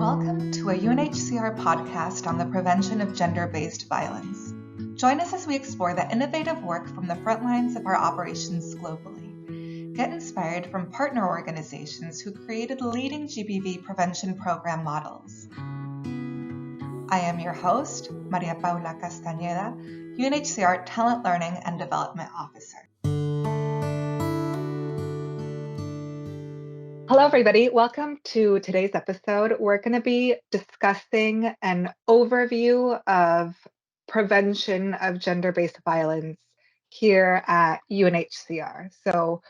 Welcome to a UNHCR podcast on the prevention of gender-based violence. Join us as we explore the innovative work from the front lines of our operations globally. Get inspired from partner organizations who created leading GBV prevention program models. I am your host, Maria Paula Castaneda, UNHCR Talent Learning and Development Officer. Hello, everybody. Welcome to today's episode. We're going to be discussing an overview of prevention of gender-based violence here at UNHCR. So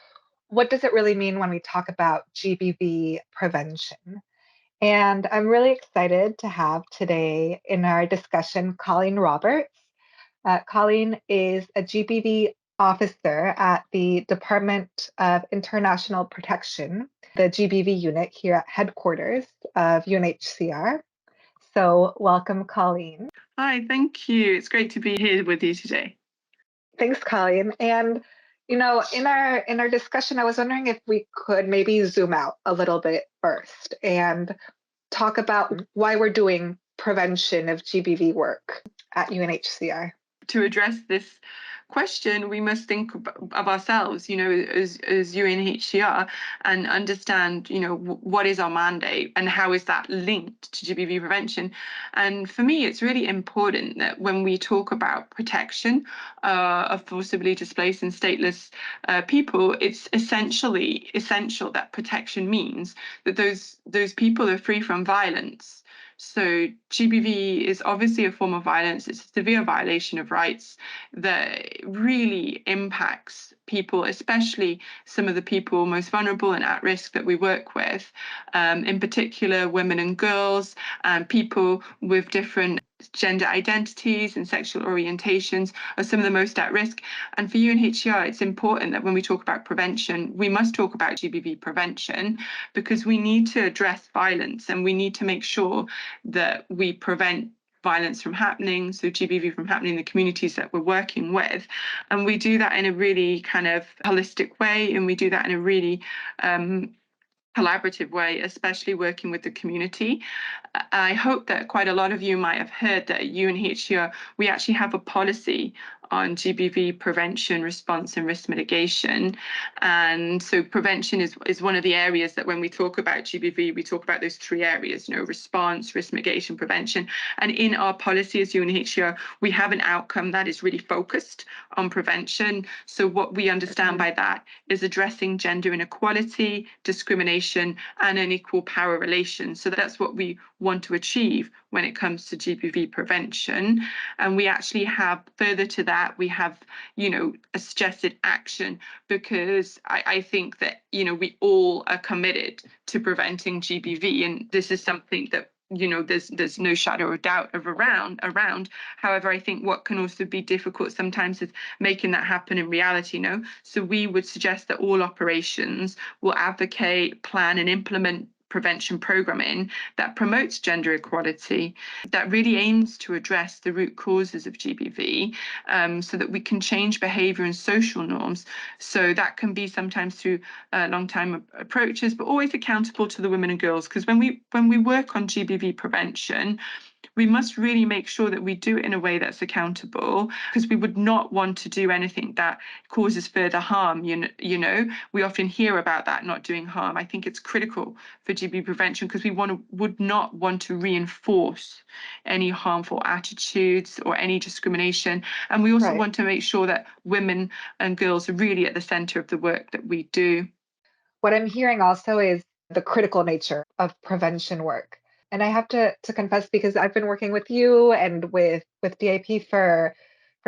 what does it really mean when we talk about GBV prevention? And I'm really excited to have today in our discussion Colleen Roberts. Colleen is a GBV officer at the Department of International Protection, the GBV unit here at headquarters of UNHCR. So welcome, Colleen. Hi, thank you. It's great to be here with you today. Thanks, Colleen. And in our discussion, I was wondering if we could maybe zoom out a little bit first and talk about why we're doing prevention of GBV work at UNHCR. To address this question, we must think of ourselves, as UNHCR, and understand, what is our mandate and how is that linked to GBV prevention. And for me, it's really important that when we talk about protection of forcibly displaced and stateless people, it's essential that protection means that those people are free from violence. So GBV is obviously a form of violence. It's a severe violation of rights that really impacts people, especially some of the people most vulnerable and at risk that we work with, in particular women and girls, and people with different gender identities and sexual orientations are some of the most at risk. And for UNHCR, it's important that when we talk about prevention, we must talk about GBV prevention, because we need to address violence and we need to make sure that we prevent violence from happening, so GBV from happening in the communities that we're working with. And we do that in a really kind of holistic way, and we do that in a really collaborative way, especially working with the community. I hope that quite a lot of you might have heard that at UNHCR, we actually have a policy on GBV prevention, response and risk mitigation. And so prevention is one of the areas that when we talk about GBV, we talk about those three areas, response, risk mitigation, prevention. And in our policy as UNHCR, we have an outcome that is really focused on prevention. So what we understand by that is addressing gender inequality, discrimination, and unequal power relations. So that's what we want to achieve when it comes to GBV prevention. And we actually have, further to that, we have, a suggested action, because I think that, we all are committed to preventing GBV. And this is something that, there's no shadow of doubt around. However, I think what can also be difficult sometimes is making that happen in reality, So we would suggest that all operations will advocate, plan and implement prevention programming that promotes gender equality, that really aims to address the root causes of GBV, so that we can change behavior and social norms. So that can be sometimes through long-time approaches, but always accountable to the women and girls. Because when we work on GBV prevention, we must really make sure that we do it in a way that's accountable, because we would not want to do anything that causes further harm. We often hear about that, not doing harm. I think it's critical for GBV prevention, because we would not want to reinforce any harmful attitudes or any discrimination. And we also want to make sure that women and girls are really at the center of the work that we do. What I'm hearing also is the critical nature of prevention work. And I have to confess, because I've been working with you and with DIP for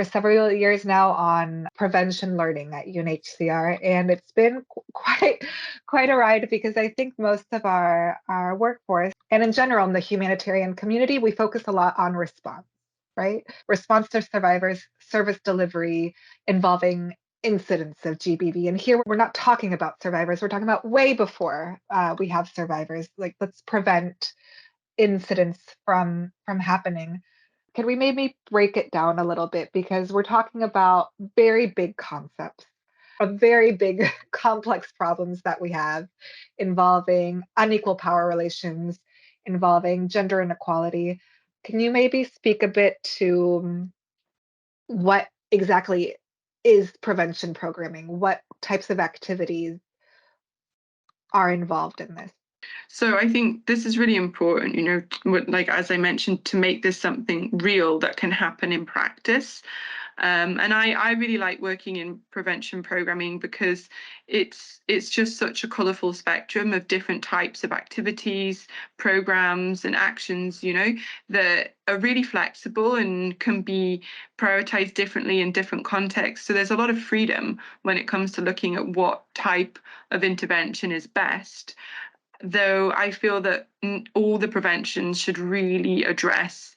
several years now on prevention learning at UNHCR, and it's been quite a ride, because I think most of our workforce, and in general in the humanitarian community, we focus a lot on response, right? Response to survivors, service delivery involving incidents of GBV. And here we're not talking about survivors, we're talking about way before we have survivors. Like, let's prevent incidents from happening. Can we maybe break it down a little bit? Because we're talking about very big concepts, of very big complex problems that we have involving unequal power relations involving gender inequality. Can you maybe speak a bit to what exactly is prevention programming? What types of activities are involved in this? So I think this is really important, like as I mentioned, to make this something real that can happen in practice. And I really like working in prevention programming because it's just such a colourful spectrum of different types of activities, programs, and actions, that are really flexible and can be prioritized differently in different contexts. So there's a lot of freedom when it comes to looking at what type of intervention is best, though I feel that all the prevention should really address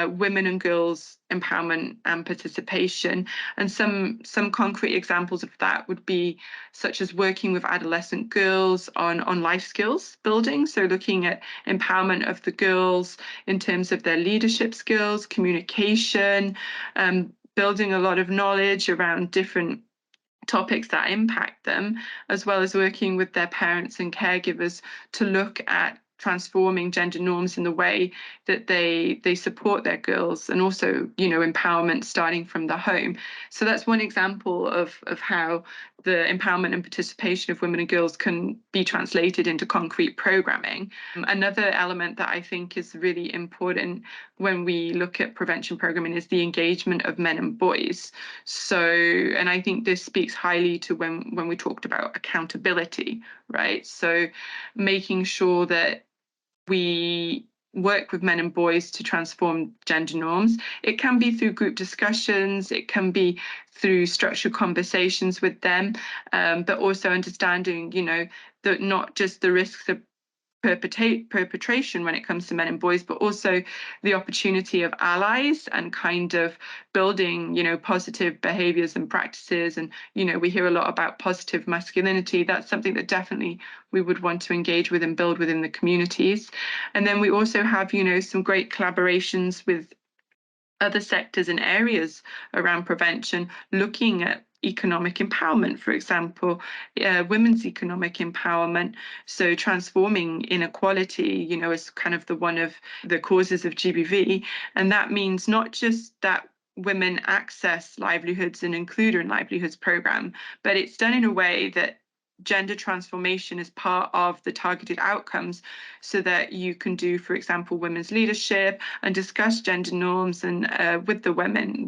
women and girls' empowerment and participation. And some concrete examples of that would be such as working with adolescent girls on life skills building. So looking at empowerment of the girls in terms of their leadership skills, communication, building a lot of knowledge around different topics that impact them, as well as working with their parents and caregivers to look at transforming gender norms in the way that they support their girls, and also empowerment starting from the home. So that's one example of how the empowerment and participation of women and girls can be translated into concrete programming. Another element that I think is really important when we look at prevention programming is the engagement of men and boys. So, and I think this speaks highly to when we talked about accountability, right? So making sure that we work with men and boys to transform gender norms. It can be through group discussions, it can be through structured conversations with them, but also understanding, that not just the risks of perpetration when it comes to men and boys, but also the opportunity of allies and kind of building, positive behaviors and practices. And, we hear a lot about positive masculinity. That's something that definitely we would want to engage with and build within the communities. And then we also have, some great collaborations with other sectors and areas around prevention, looking at economic empowerment, for example, women's economic empowerment. So transforming inequality, is kind of one of the causes of GBV. And that means not just that women access livelihoods and include in livelihoods program, but it's done in a way that gender transformation is part of the targeted outcomes, so that you can do, for example, women's leadership and discuss gender norms and with the women,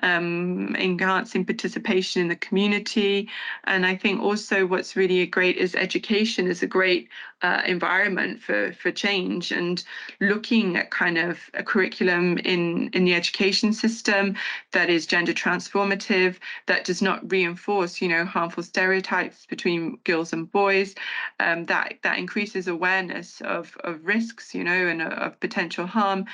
enhancing participation in the community. And I think also what's really great is education is a great environment for change, and looking at kind of a curriculum in the education system that is gender transformative, that does not reinforce, harmful stereotypes between girls and boys, that increases awareness of risks, and of potential harm,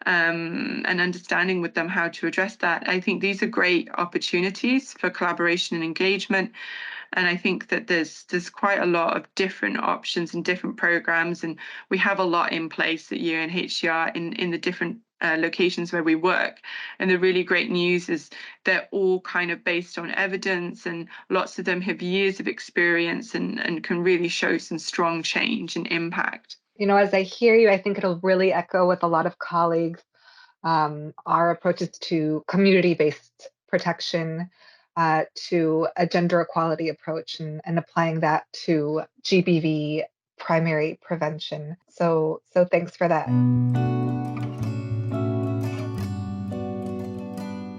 and understanding with them how to address that. I think these are great opportunities for collaboration and engagement. And I think that there's quite a lot of different options and different programs, and we have a lot in place at UNHCR in the different locations where we work. And the really great news is they're all kind of based on evidence, and lots of them have years of experience and can really show some strong change and impact. As I hear you, I think it'll really echo with a lot of colleagues, our approaches to community-based protection, to a gender equality approach, and applying that to GBV primary prevention. So thanks for that.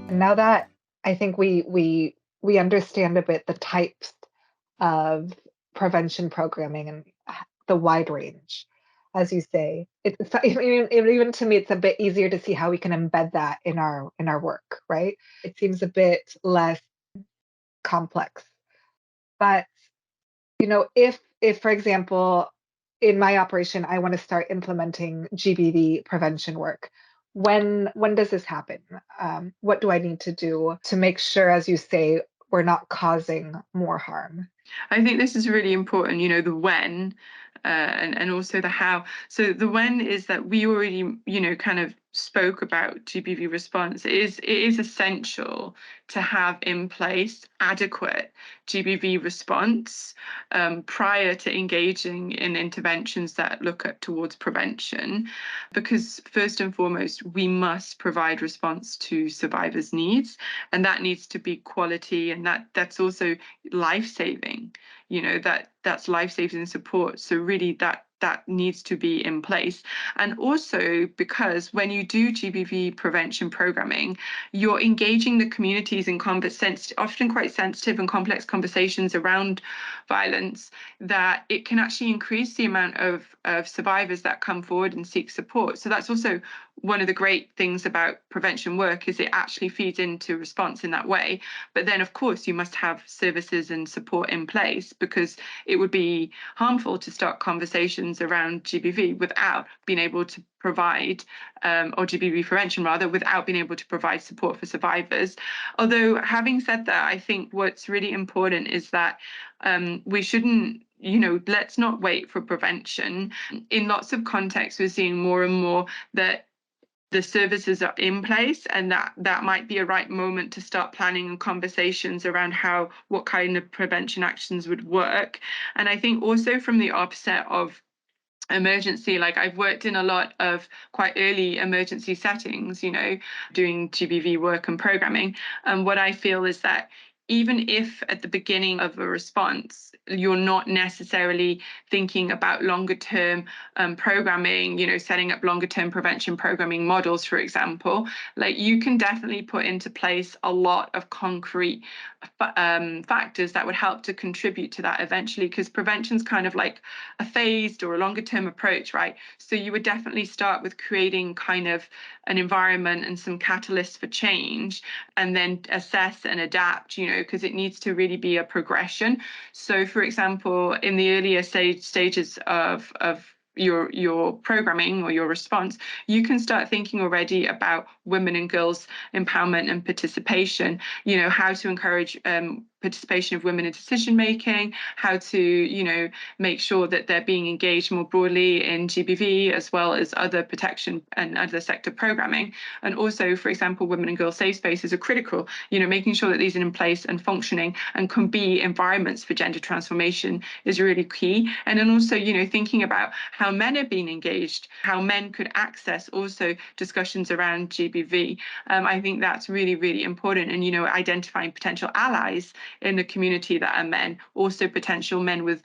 And now that I think we understand a bit the types of prevention programming and the wide range, as you say, it's even to me, it's a bit easier to see how we can embed that in our work, right? It seems a bit less complex. But if for example, in my operation, I want to start implementing GBV prevention work, when does this happen? What do I need to do to make sure, as you say, we're not causing more harm? I think this is really important, the when, and also the how. So the when is that we already, kind of spoke about GBV response, it is essential to have in place adequate GBV response prior to engaging in interventions that look at towards prevention, because first and foremost, we must provide response to survivors' needs, and that needs to be quality, and that's also life-saving. That's life-saving support. So really, that needs to be in place. And also because when you do GBV prevention programming, you're engaging the communities in often quite sensitive and complex conversations around violence, that it can actually increase the amount of survivors that come forward and seek support. So that's also one of the great things about prevention work, is it actually feeds into response in that way. But then, of course, you must have services and support in place, because it would be harmful to start conversations around GBV without being able to provide, or GBV prevention rather, without being able to provide support for survivors. Although, having said that, I think what's really important is that we shouldn't, let's not wait for prevention. In lots of contexts, we're seeing more and more that the services are in place, and that might be a right moment to start planning and conversations around what kind of prevention actions would work. And I think also from the offset of emergency, like I've worked in a lot of quite early emergency settings, doing GBV work and programming. And what I feel is that even if at the beginning of a response, you're not necessarily thinking about longer term programming, setting up longer term prevention programming models, for example, like you can definitely put into place a lot of concrete factors that would help to contribute to that eventually, because prevention's kind of like a phased or a longer term approach, right? So you would definitely start with creating kind of an environment and some catalysts for change, and then assess and adapt, because it needs to really be a progression. So, for example, in the earlier stages of your programming or your response, you can start thinking already about women and girls empowerment and participation, how to encourage participation of women in decision making, how to, make sure that they're being engaged more broadly in GBV as well as other protection and other sector programming. And also, for example, women and girls safe spaces are critical, making sure that these are in place and functioning and can be environments for gender transformation is really key. And then also, thinking about how men are being engaged, how men could access also discussions around GBV. I think that's really, really important. And, identifying potential allies in the community that are men, also potential men with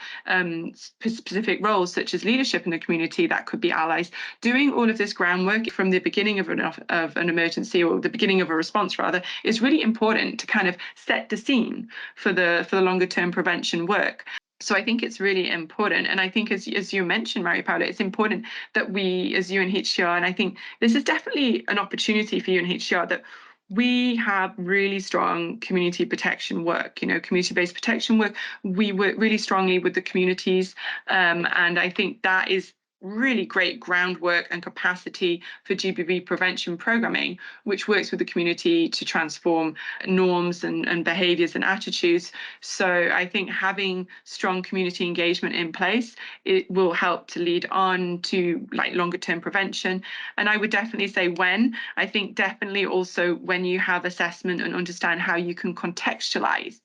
specific roles such as leadership in the community that could be allies. Doing all of this groundwork from the beginning of an emergency, or the beginning of a response rather, is really important to kind of set the scene for the longer term prevention work. So I think it's really important. And I think, as you mentioned, Maria Paula, it's important that we as UNHCR, and I think this is definitely an opportunity for UNHCR, that we have really strong community protection work, community-based protection work. We work really strongly with the communities. And I think that is really great groundwork and capacity for GBV prevention programming, which works with the community to transform norms and behaviours and attitudes. So I think having strong community engagement in place, it will help to lead on to like longer term prevention. And I would definitely say I think definitely also when you have assessment and understand how you can contextualize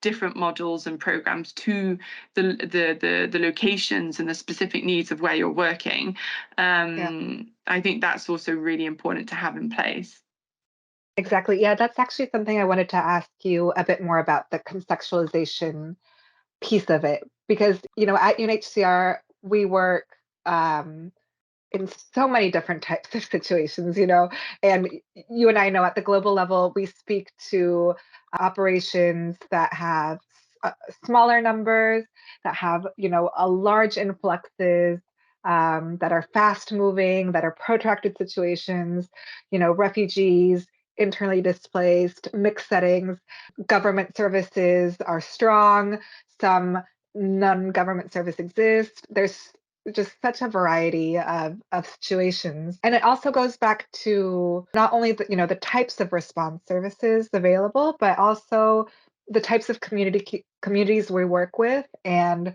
different models and programs to the locations and the specific needs of where you're working. I think that's also really important to have in place. Exactly. Yeah, that's actually something I wanted to ask you a bit more about, the contextualization piece of it, because at UNHCR we work in so many different types of situations, and you and I know at the global level, we speak to operations that have smaller numbers, that have, a large influxes, that are fast moving, that are protracted situations, refugees, internally displaced, mixed settings. Government services are strong, some non-government service exist. There's just such a variety of situations. And it also goes back to not only the types of response services available, but also the types of communities we work with, and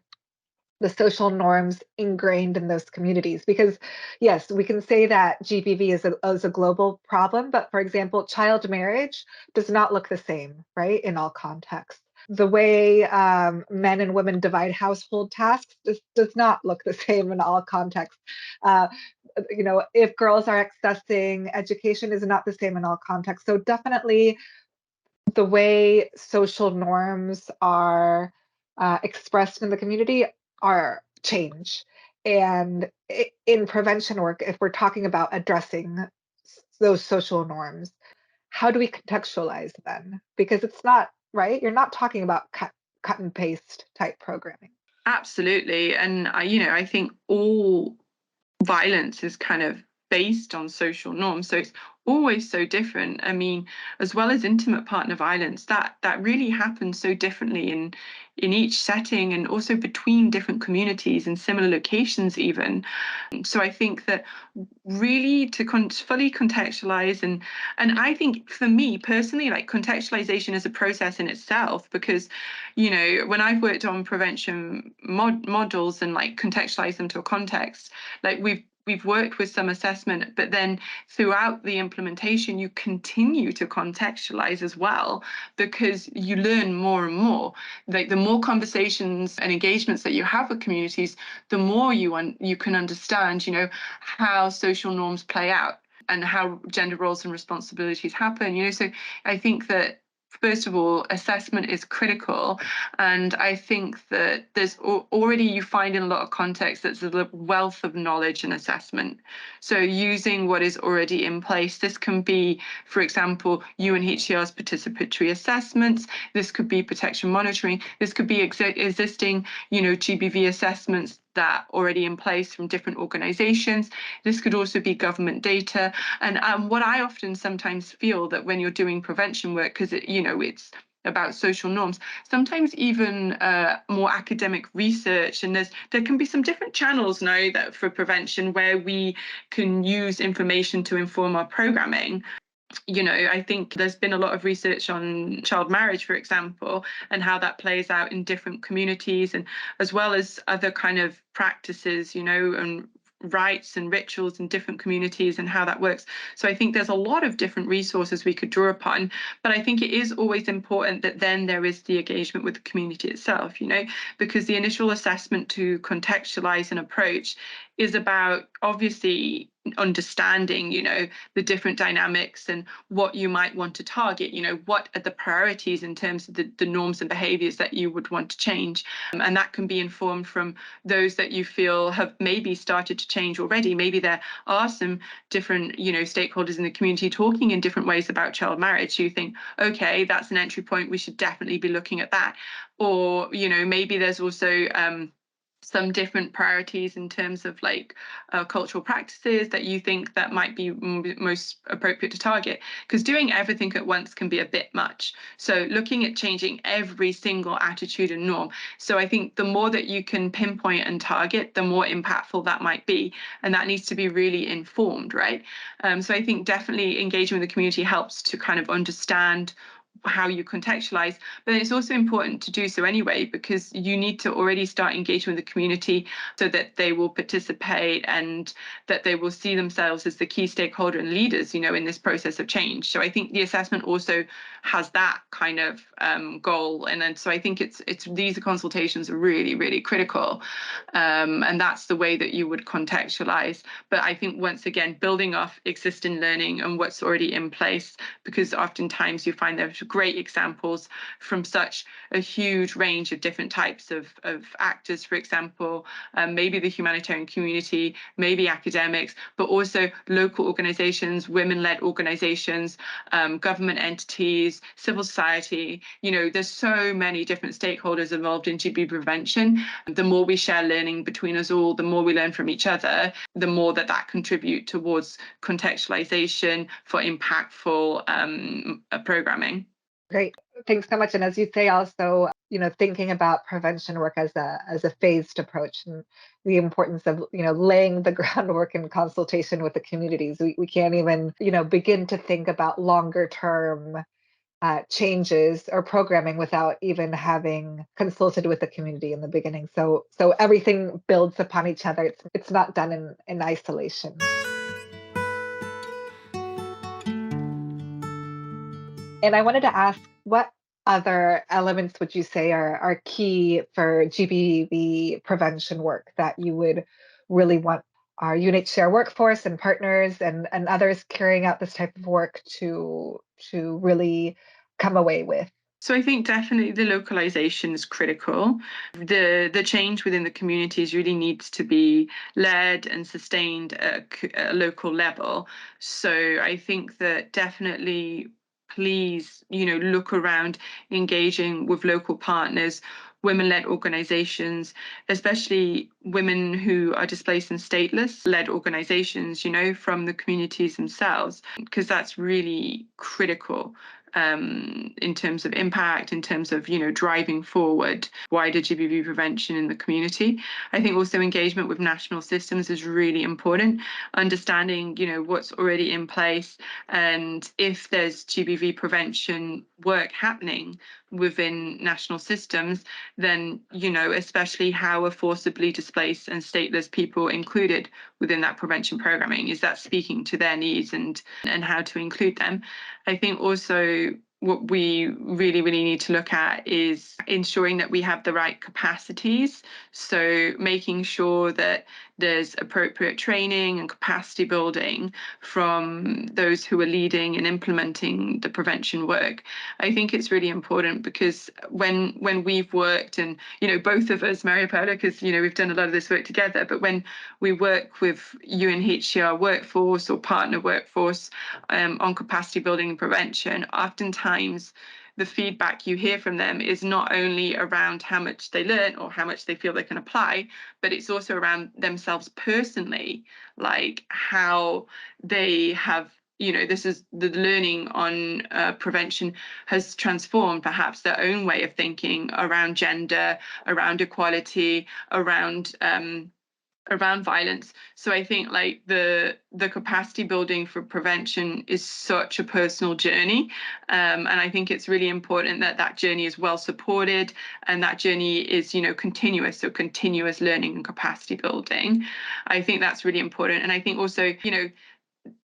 the social norms ingrained in those communities. Because yes, we can say that GBV is a global problem, but for example, child marriage does not look the same, right, in all contexts. The way men and women divide household tasks does not look the same in all contexts. Uh, if girls are accessing education is not the same in all contexts. So definitely the way social norms are expressed in the community are change. And in prevention work, if we're talking about addressing those social norms, how do we contextualize then? Because it's not, right? You're not talking about cut and paste type programming. Absolutely. And I think all violence is kind of based on social norms, so it's always so different. I mean, as well as intimate partner violence, that really happens so differently in each setting, and also between different communities and similar locations even. So I think that really to fully contextualize, and I think for me personally, like, contextualization is a process in itself, because when I've worked on prevention models and like contextualize them to a context, like we've worked with some assessment, but then throughout the implementation you continue to contextualize as well, because you learn more and more. Like, the more conversations and engagements that you have with communities, the more you can understand how social norms play out and how gender roles and responsibilities happen. So I think that, first of all, assessment is critical. And I think that there's already, you find in a lot of contexts, there's a wealth of knowledge and assessment. So using what is already in place, this can be, for example, UNHCR's participatory assessments. This could be protection monitoring. This could be existing, GBV assessments that are already in place from different organizations. This could also be government data. And what I often sometimes feel that when you're doing prevention work, because it's about social norms, sometimes even more academic research, and there can be some different channels now that for prevention where we can use information to inform our programming. I think there's been a lot of research on child marriage, for example, and how that plays out in different communities, and as well as other kind of practices, and rites and rituals in different communities and how that works. So I think there's a lot of different resources we could draw upon, but I think it is always important that then there is the engagement with the community itself, because the initial assessment to contextualize an approach is about obviously understanding, the different dynamics and what you might want to target, what are the priorities in terms of the norms and behaviors that you would want to change. And that can be informed from those that you feel have maybe started to change already. Maybe there are some different, stakeholders in the community talking in different ways about child marriage. So you think, okay, that's an entry point. We should definitely be looking at that. Or, maybe there's also some different priorities in terms of like cultural practices that you think that might be most appropriate to target, because doing everything at once can be a bit much. So looking at changing every single attitude and norm. So I think the more that you can pinpoint and target, the more impactful that might be. And that needs to be really informed, right? So I think definitely engaging with the community helps to kind of understand how you contextualize, but it's also important to do so anyway, because you need to already start engaging with the community so that they will participate and that they will see themselves as the key stakeholder and leaders, in this process of change. So I think the assessment also has that kind of goal, and then so I think it's these consultations are really, really critical, and that's the way that you would contextualize. But I think once again, building off existing learning and what's already in place, because oftentimes you find there's great examples from such a huge range of different types of actors, for example, maybe the humanitarian community, maybe academics, but also local organizations, women-led organizations, government entities, civil society. There's so many different stakeholders involved in GBV prevention. The more we share learning between us all, the more we learn from each other, the more that contribute towards contextualization for impactful programming. Great. Thanks so much. And as you say, also, thinking about prevention work as a phased approach, and the importance of, laying the groundwork in consultation with the communities. We can't even, begin to think about longer term changes or programming without even having consulted with the community in the beginning. So everything builds upon each other. It's not done in isolation. And I wanted to ask, what other elements would you say are key for GBV prevention work that you would really want our UNHCR workforce and partners and others carrying out this type of work to really come away with? So I think definitely the localization is critical. The change within the communities really needs to be led and sustained at a local level. So I think that definitely please, look around engaging with local partners, women-led organizations, especially women who are displaced and stateless-led organizations, from the communities themselves, because that's really critical in terms of impact, in terms of driving forward wider GBV prevention in the community. I think also engagement with national systems is really important. Understanding what's already in place, and if there's GBV prevention work happening within national systems, then especially how are forcibly displaced and stateless people included within that prevention programming? Is that speaking to their needs, and how to include them? I think also what we really, really need to look at is ensuring that we have the right capacities. So making sure that there's appropriate training and capacity building from those who are leading and implementing the prevention work. I think it's really important because when we've worked, and both of us, Maria Paula, because we've done a lot of this work together, but when we work with UNHCR workforce or partner workforce on capacity building and prevention, oftentimes the feedback you hear from them is not only around how much they learn or how much they feel they can apply, but it's also around themselves personally, like how they have, this is the learning on prevention has transformed perhaps their own way of thinking around gender, around equality, around violence. So I think like the capacity building for prevention is such a personal journey, and I think it's really important that that journey is well supported, and that journey is continuous. So continuous learning and capacity building, I think that's really important. And I think also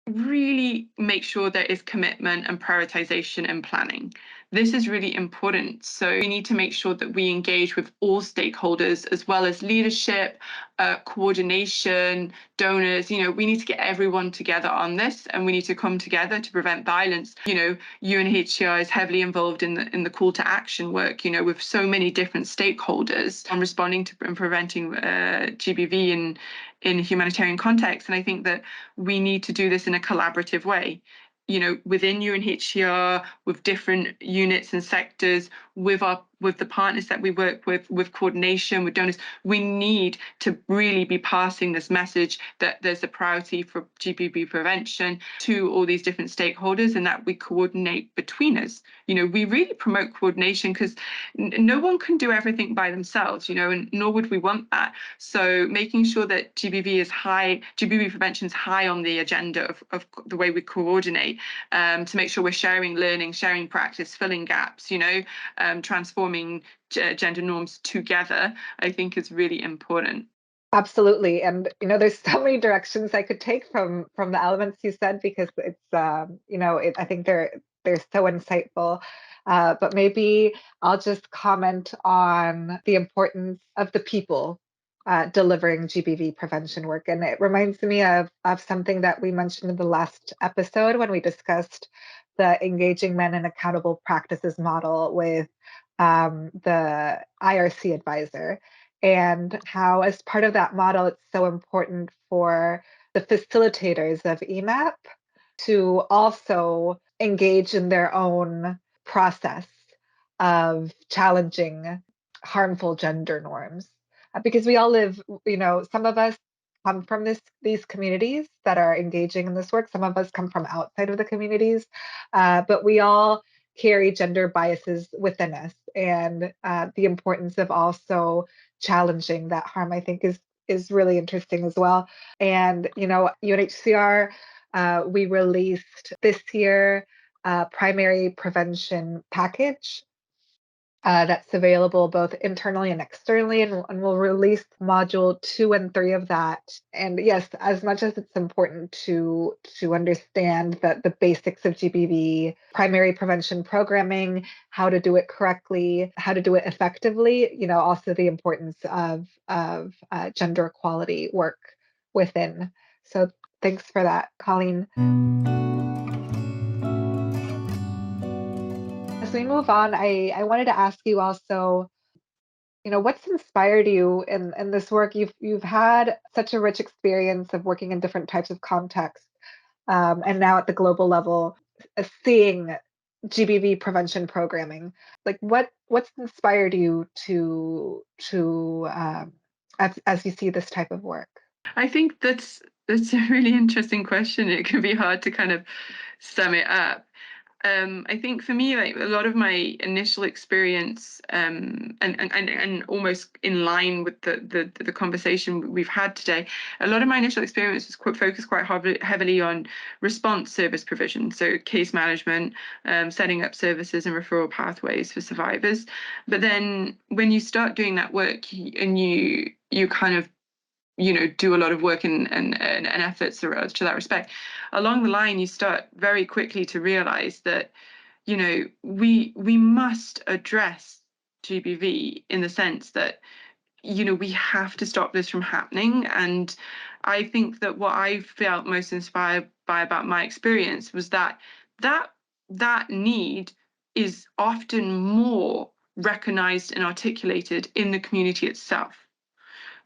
really make sure there is commitment and prioritization and planning. This is really important. So we need to make sure that we engage with all stakeholders, as well as leadership, coordination, donors. We need to get everyone together on this, and we need to come together to prevent violence. UNHCR is heavily involved in the call to action work, with so many different stakeholders on responding to and preventing GBV in humanitarian context. And I think that we need to do this in a collaborative way, within UNHCR, with different units and sectors, with the partners that we work with coordination, with donors. We need to really be passing this message that there's a priority for GBV prevention to all these different stakeholders, and that we coordinate between us. We really promote coordination because no one can do everything by themselves, and nor would we want that. So making sure that GBV prevention is high on the agenda of the way we coordinate, to make sure we're sharing learning, sharing practice, filling gaps, transforming gender norms together, I think is really important. Absolutely. And there's so many directions I could take from the elements you said, because it's I think they're so insightful. But maybe I'll just comment on the importance of the people delivering GBV prevention work. And it reminds me of something that we mentioned in the last episode when we discussed the Engaging Men in Accountable Practices model with the IRC advisor, and how, as part of that model, it's so important for the facilitators of EMAP to also engage in their own process of challenging harmful gender norms. Because we all live, some of us come from these communities that are engaging in this work. Some of us come from outside of the communities, but we all carry gender biases within us. And the importance of also challenging that harm, I think, is really interesting as well. And UNHCR, we released this year primary prevention package that's available both internally and externally, and we'll release module 2 and 3 of that. And yes, as much as it's important to understand that the basics of GBV primary prevention programming, how to do it correctly, how to do it effectively, also the importance of gender equality work within. So thanks for that, Colleen. As we move on, I wanted to ask you also, what's inspired you in this work? You've had such a rich experience of working in different types of contexts, and now at the global level, seeing GBV prevention programming. Like, what's inspired you to as you see this type of work? I think that's a really interesting question. It can be hard to kind of sum it up. I think for me, like a lot of my initial experience, and almost in line with the conversation we've had today, a lot of my initial experience was focused quite heavily on response service provision, so case management, setting up services and referral pathways for survivors. But then when you start doing that work and you kind of do a lot of work and efforts to that respect, along the line you start very quickly to realize that we must address GBV in the sense that we have to stop this from happening. And I think that what I felt most inspired by about my experience was that need is often more recognized and articulated in the community itself.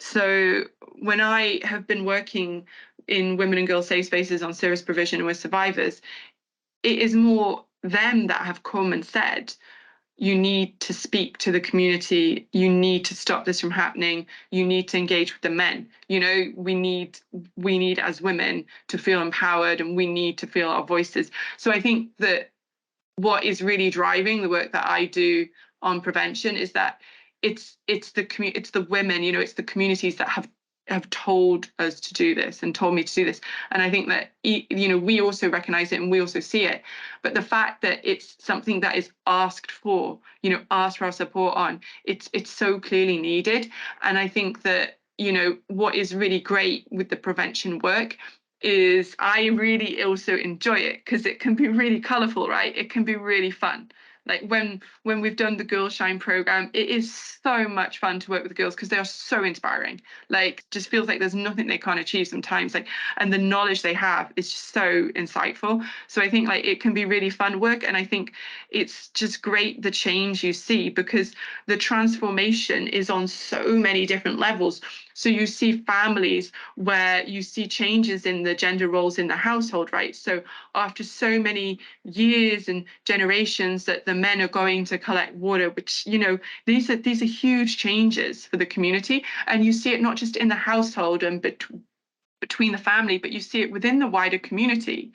So when I have been working in women and girls safe spaces on service provision and with survivors, it is more them that have come and said, you need to speak to the community, you need to stop this from happening, you need to engage with the men. We need as women to feel empowered, and we need to feel our voices. So I think that what is really driving the work that I do on prevention is that it's the women, it's the communities that have told us to do this and told me to do this. And I think that we also recognize it and we also see it. But the fact that it's something that is asked for our support on, it's so clearly needed. And I think that what is really great with the prevention work is I really also enjoy it because it can be really colorful, right? It can be really fun. Like when we've done the Girl Shine program, it is so much fun to work with girls because they are so inspiring. Like, just feels like there's nothing they can't achieve sometimes. Like, and the knowledge they have is just so insightful. So I think like it can be really fun work, and I think it's just great the change you see because the transformation is on so many different levels. So you see families where you see changes in the gender roles in the household, right? So after so many years and generations that the men are going to collect water, which these are huge changes for the community, and you see it not just in the household and between the family, but you see it within the wider community.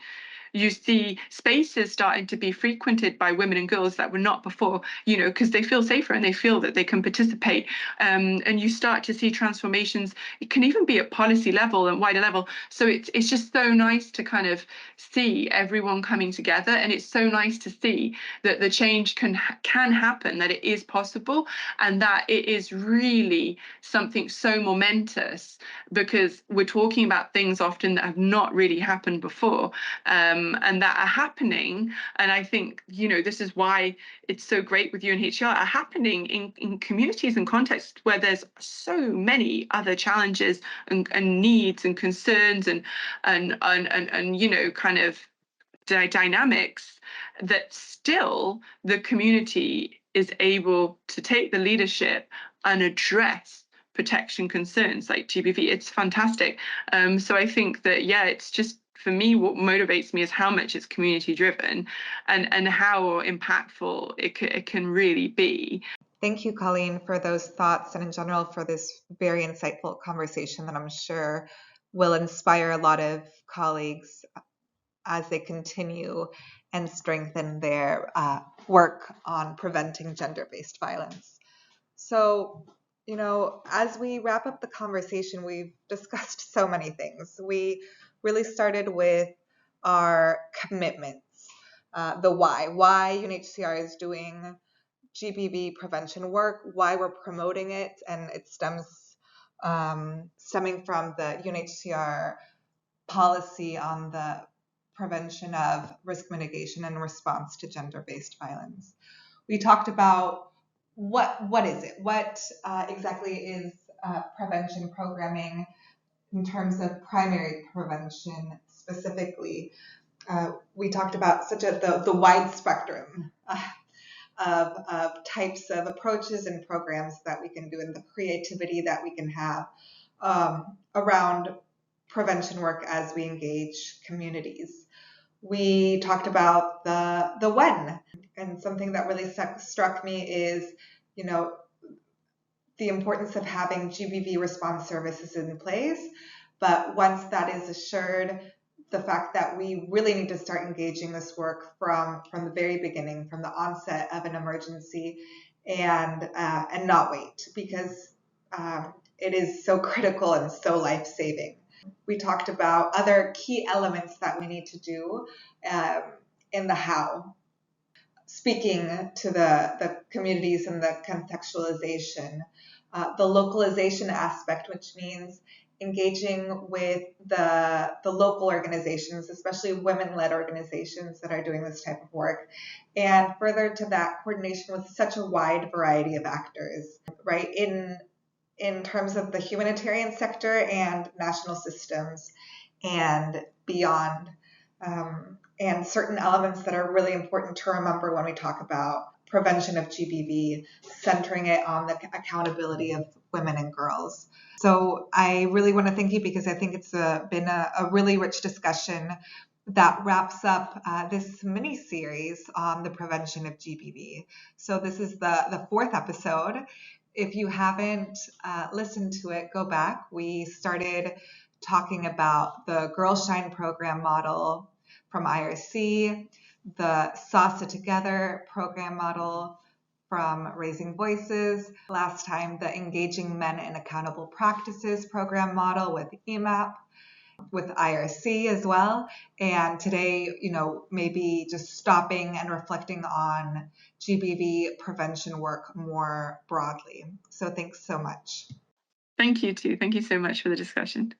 You see spaces starting to be frequented by women and girls that were not before, because they feel safer and they feel that they can participate. And you start to see transformations. It can even be at policy level and wider level. So it's just so nice to kind of see everyone coming together. And it's so nice to see that the change can happen, that it is possible, and that it is really something so momentous because we're talking about things often that have not really happened before. And that are happening. And I think, this is why it's so great with UNHCR, are happening in communities and contexts where there's so many other challenges and needs and concerns and kind of dynamics, that still the community is able to take the leadership and address protection concerns like GBV. It's fantastic. So I think that, it's just, for me, what motivates me is how much it's community driven and how impactful it can really be. Thank you, Colleen, for those thoughts and in general for this very insightful conversation that I'm sure will inspire a lot of colleagues as they continue and strengthen their work on preventing gender-based violence. So, as we wrap up the conversation, we've discussed so many things. We really started with our commitments, the why UNHCR is doing GBV prevention work, why we're promoting it, and it stemming from the UNHCR policy on the prevention of risk mitigation and response to gender-based violence. We talked about what is it? What exactly is prevention programming in terms of primary prevention specifically? We talked about the wide spectrum of types of approaches and programs that we can do, and the creativity that we can have around prevention work as we engage communities. We talked about the when, and something that really struck me is, the importance of having GBV response services in place. But once that is assured, the fact that we really need to start engaging this work from the very beginning, from the onset of an emergency, and not wait, because it is so critical and so life-saving. We talked about other key elements that we need to do in the how, speaking to the communities and the contextualization, the localization aspect, which means engaging with the local organizations, especially women-led organizations that are doing this type of work, and further to that, coordination with such a wide variety of actors, right, in terms of the humanitarian sector and national systems and beyond, and certain elements that are really important to remember when we talk about prevention of GBV, centering it on the accountability of women and girls. So I really want to thank you, because I think it's been a really rich discussion that wraps up this mini series on the prevention of GBV. So this is the fourth episode. If you haven't listened to it, go back. We started talking about the Girl Shine program model from IRC, the SASA Together program model from Raising Voices. Last time, the Engaging Men in Accountable Practices program model with EMAP, with IRC as well. And today, maybe just stopping and reflecting on GBV prevention work more broadly. So thanks so much. Thank you too. Thank you so much for the discussion.